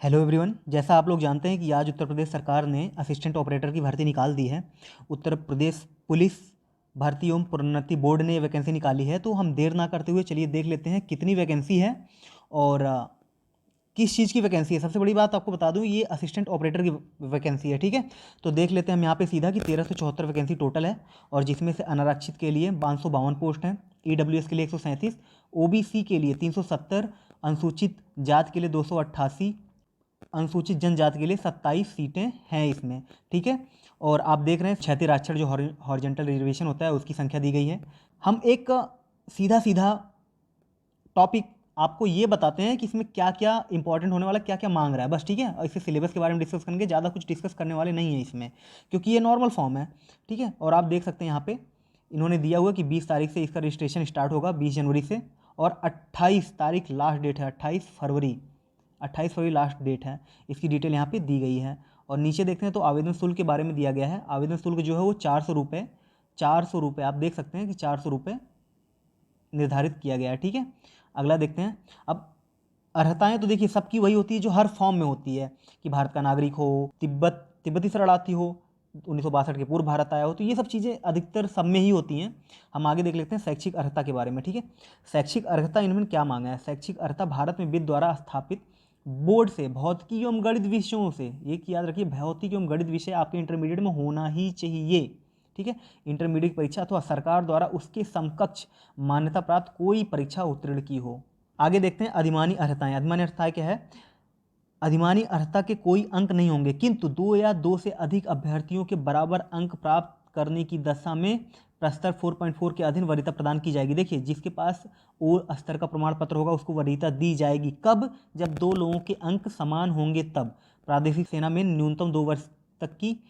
Hello everyone. जैसा आप लोग जानते हैं कि आज उत्तर प्रदेश सरकार ने असिस्टेंट ऑपरेटर की भर्ती निकाल दी है। उत्तर प्रदेश पुलिस भर्ती एवं प्रोन्नति बोर्ड ने वैकेंसी निकाली है। तो हम देर ना करते हुए चलिए देख लेते हैं कितनी वैकेंसी है और किस चीज़ की वैकेंसी है। सबसे बड़ी बात आपको बता दूं, ये असिस्टेंट ऑपरेटर की वैकेंसी है। ठीक है, तो देख लेते हैं हम यहाँ पे सीधा कि 1374 वैकेंसी टोटल है और जिसमें से अनारक्षित के लिए 552 पोस्ट हैं, ईडब्ल्यूएस के लिए 137, ओबीसी के लिए 370, अनुसूचित जाति के लिए 288, अनुसूचित जनजाति के लिए 27 सीटें हैं इसमें। ठीक है, और आप देख रहे हैं क्षैतिज आरक्षण जो हॉरिजॉन्टल रिजर्वेशन होता है उसकी संख्या दी गई है। हम एक सीधा सीधा टॉपिक आपको ये बताते हैं कि इसमें क्या क्या इंपॉर्टेंट होने वाला, क्या क्या मांग रहा है, बस। ठीक है, और इससे सिलेबस के बारे में डिस्कस करेंगे, ज़्यादा कुछ डिस्कस करने वाले नहीं है इसमें, क्योंकि ये नॉर्मल फॉर्म है। ठीक है, और आप देख सकते हैं यहाँ पे इन्होंने दिया हुआ कि 20 तारीख से इसका रजिस्ट्रेशन स्टार्ट होगा, 20 जनवरी से, और 28 तारीख लास्ट डेट है, 28 फरवरी लास्ट डेट है। इसकी डिटेल यहाँ पे दी गई है। और नीचे देखते हैं तो आवेदन शुल्क के बारे में दिया गया है। आवेदन शुल्क जो है वो 400 रुपये, 400 रुपये आप देख सकते हैं कि 400 रुपये निर्धारित किया गया है। ठीक है, अगला देखते हैं। अब अर्हताएं तो देखिए सबकी वही होती है जो हर फॉर्म में होती है, कि भारत का नागरिक हो, तिब्बती शरणार्थी हो, 1962 के पूर्व भारत आया हो, तो ये सब चीज़ें अधिकतर सब में ही होती हैं। हम आगे देख लेते हैं शैक्षिक अर्हता के बारे में। ठीक है, शैक्षिक अर्हता इन्होंने क्या मांगा है। शैक्षिक अर्हता भारत में वित्त द्वारा स्थापित बोर्ड से भौतिकी एवं गणित विषयों से, एक याद रखिए, भौतिकी एवं गणित विषय आपके इंटरमीडिएट में होना ही चाहिए। ठीक है, इंटरमीडिएट परीक्षा अथवा सरकार द्वारा उसके समकक्ष मान्यता प्राप्त कोई परीक्षा उत्तीर्ण की हो। आगे देखते हैं अधिमानी अर्हताएं। अधिमानी अर्हताएं क्या है। अधिमानी अर्हता के कोई अंक नहीं होंगे, किंतु 2 या 2 से अधिक अभ्यर्थियों के बराबर अंक प्राप्त करने की दशा में प्रस्तर 4.4 के अधीन वरीयता प्रदान की जाएगी। देखिए, जिसके पास ओ स्तर का प्रमाण पत्र होगा उसको वरीयता दी जाएगी। कब? जब 2 लोगों के अंक समान होंगे तब। प्रादेशिक सेना में न्यूनतम 2 वर्ष तक की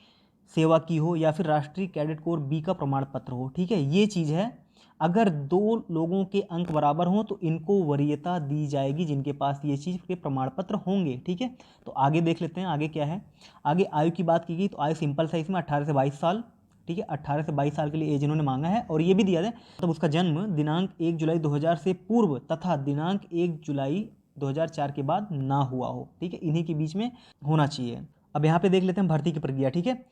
सेवा की हो या फिर राष्ट्रीय कैडेट कोर बी का प्रमाण पत्र हो। ठीक है, ये चीज़ है। अगर 2 लोगों के अंक बराबर हों तो इनको वरीयता दी जाएगी, जिनके पास ये चीज़ के प्रमाण पत्र होंगे। ठीक है, तो आगे देख लेते हैं आगे क्या है। आगे आयु की बात की गई, तो आयु सिंपल सा इसमें 18 से 22 साल। ठीक है, 18 से 22 साल के लिए एज इन्होंने मांगा है, और ये भी दिया है तब उसका जन्म दिनांक 1 जुलाई 2000 से पूर्व तथा दिनांक 1 जुलाई 2004 के बाद ना हुआ हो। ठीक है, इन्हीं के बीच में होना चाहिए। अब यहाँ पे देख लेते हैं भर्ती की प्रक्रिया। ठीक है,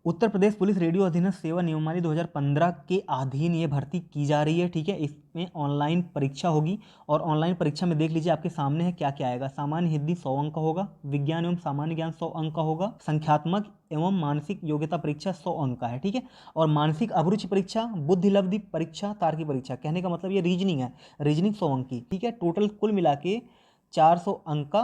उत्तर प्रदेश पुलिस रेडियो अधीनस्थ सेवा नियमावली 2015 के अधीन ये भर्ती की जा रही है। ठीक है, इसमें ऑनलाइन परीक्षा होगी, और ऑनलाइन परीक्षा में देख लीजिए आपके सामने है क्या क्या आएगा। सामान्य हिंदी 100 अंक का होगा, विज्ञान एवं सामान्य ज्ञान 100 अंक का होगा, संख्यात्मक एवं मानसिक योग्यता परीक्षा 100 अंक का है। ठीक है, और मानसिक अभिरुचि परीक्षा, बुद्धि लब्धि परीक्षा, तार्किक परीक्षा, कहने का मतलब ये रीजनिंग है, रीजनिंग 100 अंक की। ठीक है, टोटल कुल मिला के 400 अंक का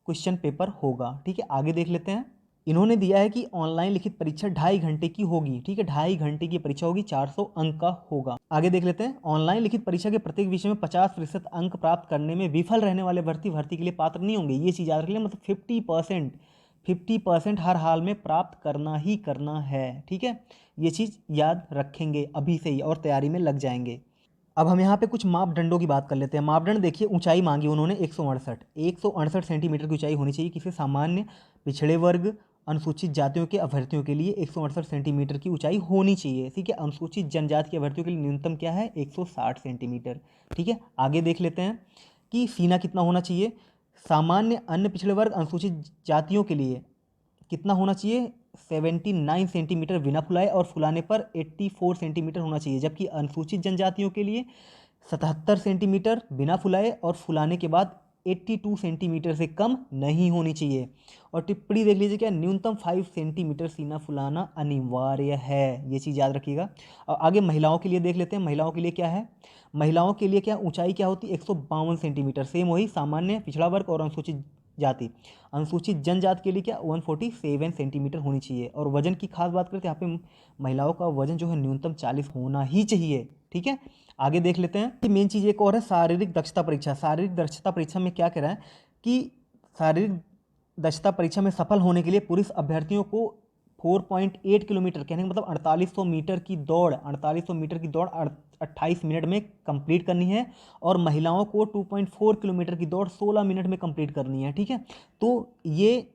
क्वेश्चन पेपर होगा। ठीक है, आगे देख लेते हैं। इन्होंने दिया है कि ऑनलाइन लिखित परीक्षा 2.5 घंटे की होगी। ठीक है, 2.5 घंटे की परीक्षा होगी, 400 अंक का होगा। आगे देख लेते हैं। ऑनलाइन लिखित परीक्षा के प्रत्येक विषय में 50% अंक प्राप्त करने में विफल रहने वाले भर्ती के लिए पात्र नहीं होंगे। ये चीज़ याद रख लें, मतलब 50% हर हाल में प्राप्त करना ही करना है। ठीक है, ये चीज़ याद रखेंगे अभी से ही और तैयारी में लग जाएंगे। अब हम यहाँ पे कुछ मापदंडों की बात कर लेते हैं। मापदंड देखिए, ऊंचाई मांगी उन्होंने 168 सेंटीमीटर की ऊंचाई होनी चाहिए। किसी सामान्य, पिछड़े वर्ग, अनुसूचित जातियों के अभ्यर्थियों के लिए 168 सेंटीमीटर की ऊंचाई होनी चाहिए। ठीक है, अनुसूचित जनजाति के अभ्यर्थियों के लिए न्यूनतम क्या है, 160 सेंटीमीटर। ठीक है, आगे देख लेते हैं कि सीना कितना होना चाहिए। सामान्य, अन्य पिछड़े वर्ग, अनुसूचित जातियों के लिए कितना होना चाहिए, 79 सेंटीमीटर बिना फुलाए, और फुलाने पर 84 सेंटीमीटर होना चाहिए। जबकि अनुसूचित जनजातियों के लिए 77 सेंटीमीटर बिना फुलाए, और फुलाने के बाद 82 सेंटीमीटर से कम नहीं होनी चाहिए। और टिप्पणी देख लीजिए, क्या न्यूनतम 5 सेंटीमीटर सीना फुलाना अनिवार्य है, ये चीज़ याद रखिएगा। और आगे महिलाओं के लिए देख लेते हैं। महिलाओं के लिए क्या है, महिलाओं के लिए क्या ऊंचाई क्या होती है, 152 सेंटीमीटर, सेम वही सामान्य, पिछड़ा वर्ग और अनुसूचित जाति। अनुसूचित जनजाति के लिए क्या 147 सेंटीमीटर होनी चाहिए। और वजन की खास बात करते हैं, यहाँ पे महिलाओं का वजन जो है न्यूनतम 40 होना ही चाहिए। ठीक है, आगे देख लेते हैं कि मेन चीज़ एक और है, शारीरिक दक्षता परीक्षा। शारीरिक दक्षता परीक्षा में क्या कह रहा है कि शारीरिक दक्षता परीक्षा में सफल होने के लिए पुरुष अभ्यर्थियों को 4.8 किलोमीटर, कहने का मतलब 4800 मीटर की दौड़, 4800 मीटर की दौड़ 28 मिनट में कंप्लीट करनी है, और महिलाओं को 2.4 किलोमीटर की दौड़ 16 मिनट में कंप्लीट करनी है। ठीक है, तो ये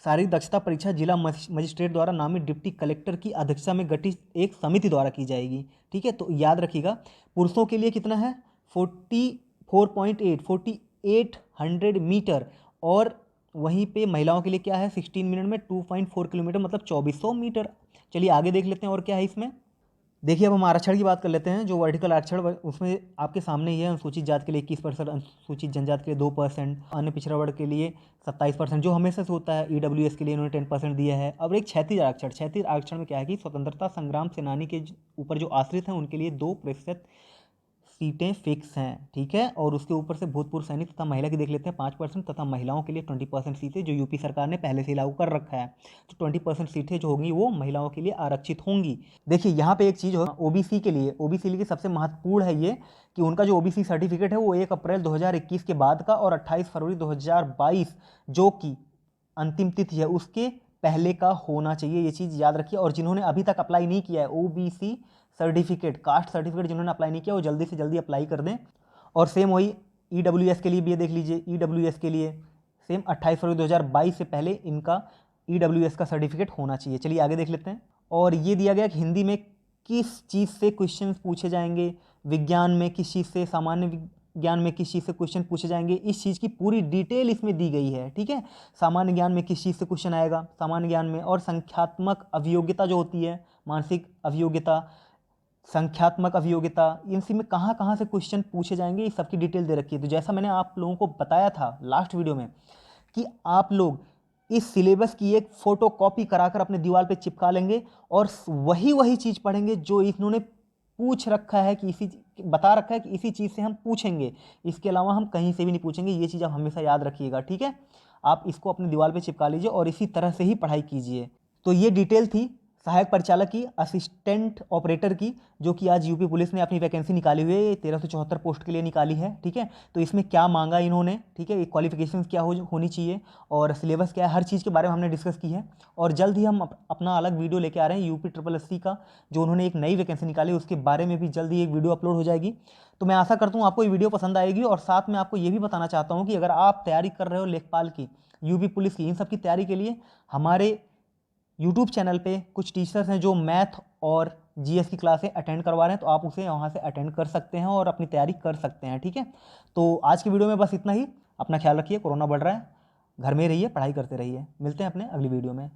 शारीरिक दक्षता परीक्षा जिला मजिस्ट्रेट द्वारा नामित डिप्टी कलेक्टर की अध्यक्षता में गठित एक समिति द्वारा की जाएगी। ठीक है, तो याद रखिएगा, पुरुषों के लिए कितना है, 4800 मीटर, और वहीं पे महिलाओं के लिए क्या है 16 मिनट में 2.4 किलोमीटर मतलब 2400 मीटर। चलिए आगे देख लेते हैं और क्या है इसमें। देखिए अब हम आरक्षण की बात कर लेते हैं। जो वर्टिकल आरक्षण उसमें आपके सामने ही है। अनुसूचित जाति के लिए 21%, अनुसूचित जनजाति के लिए 2%, अन्य पिछड़ा वर्ग के लिए 27%, जो हमेशा से होता है। ईडब्ल्यूएस के लिए इन्होंने 10% दिया है। अब एक क्षैतिज आरक्षण, क्षैतिज आरक्षण में क्या है कि स्वतंत्रता संग्राम सेनानी के ऊपर जो आश्रित हैं उनके लिए 2% सीटें फिक्स हैं, ठीक है। और उसके ऊपर से भूतपूर्व सैनिक तथा महिला की देख लेते हैं 5%, तथा महिलाओं के लिए 20% सीटें जो यूपी सरकार ने पहले से लागू कर रखा है। तो 20% सीटें जो होंगी वो महिलाओं के लिए आरक्षित होंगी। देखिए यहाँ पे एक चीज़ हो, ओबीसी के लिए सबसे महत्वपूर्ण है ये कि उनका जो ओबीसी सर्टिफिकेट है वो 1 अप्रैल 2021 के बाद का और 28 फरवरी 2022 जो कि अंतिम तिथि है उसके पहले का होना चाहिए। ये चीज़ याद रखिए। और जिन्होंने अभी तक अप्लाई नहीं किया है ओबीसी सर्टिफिकेट, कास्ट सर्टिफिकेट जिन्होंने अप्लाई नहीं किया वो जल्दी से जल्दी अप्लाई कर दें। और सेम वही ईडब्ल्यूएस के लिए भी ये देख लीजिए। ईडब्ल्यूएस के लिए सेम 28 फरवरी 2022 से पहले इनका ईडब्ल्यूएस का सर्टिफिकेट होना चाहिए। चलिए आगे देख लेते हैं। और ये दिया गया कि हिंदी में किस चीज़ से क्वेश्चन पूछे जाएंगे, विज्ञान में किस चीज़ से, सामान्य विज्ञान में किस चीज़ से क्वेश्चन पूछे जाएंगे, इस चीज़ की पूरी डिटेल इसमें दी गई है, ठीक है। सामान्य ज्ञान में किस चीज़ से क्वेश्चन आएगा, सामान्य ज्ञान में। और संख्यात्मक अभियोग्यता जो होती है, मानसिक अभियोग्यता, संख्यात्मक अभियोग्यता, इनसे में कहाँ कहाँ से क्वेश्चन पूछे जाएंगे इस सबकी डिटेल दे रखी है। तो जैसा मैंने आप लोगों को बताया था लास्ट वीडियो में कि आप लोग इस सिलेबस की एक फोटो कॉपी कराकर अपने दीवार पे चिपका लेंगे और वही चीज़ पढ़ेंगे जो इन्होंने पूछ रखा है कि बता रखा है कि इसी चीज़ से हम पूछेंगे, इसके अलावा हम कहीं से भी नहीं पूछेंगे। ये चीज़ आप हमेशा याद रखिएगा, ठीक है। आप इसको अपने दीवार पे चिपका लीजिए और इसी तरह से ही पढ़ाई कीजिए। तो ये डिटेल थी सहायक परिचालक की, असिस्टेंट ऑपरेटर की, जो कि आज यूपी पुलिस ने अपनी वैकेंसी निकाली हुई है, 1374 पोस्ट के लिए निकाली है, ठीक है। तो इसमें क्या मांगा इन्होंने, ठीक है, क्वालिफिकेशन क्या होनी चाहिए और सिलेबस क्या है, हर चीज़ के बारे में हमने डिस्कस की है। और जल्द ही हम अपना अलग वीडियो लेके आ रहे हैं यूपी SSSC का, जो उन्होंने एक नई वैकेंसी निकाली उसके बारे में भी जल्द ही एक वीडियो अपलोड हो जाएगी। तो मैं आशा करता हूँ आपको ये वीडियो पसंद आएगी। और साथ में आपको ये भी बताना चाहता हूँ कि अगर आप तैयारी कर रहे हो लेखपाल की, यूपी पुलिस की, इन सब की तैयारी के लिए हमारे यूट्यूब चैनल पे कुछ टीचर्स हैं जो मैथ और जीएस की क्लासें अटेंड करवा रहे हैं, तो आप उसे वहाँ से अटेंड कर सकते हैं और अपनी तैयारी कर सकते हैं, ठीक है। तो आज की वीडियो में बस इतना ही। अपना ख्याल रखिए, कोरोना बढ़ रहा है, घर में रहिए, पढ़ाई करते रहिए। मिलते हैं अपने अगली वीडियो में।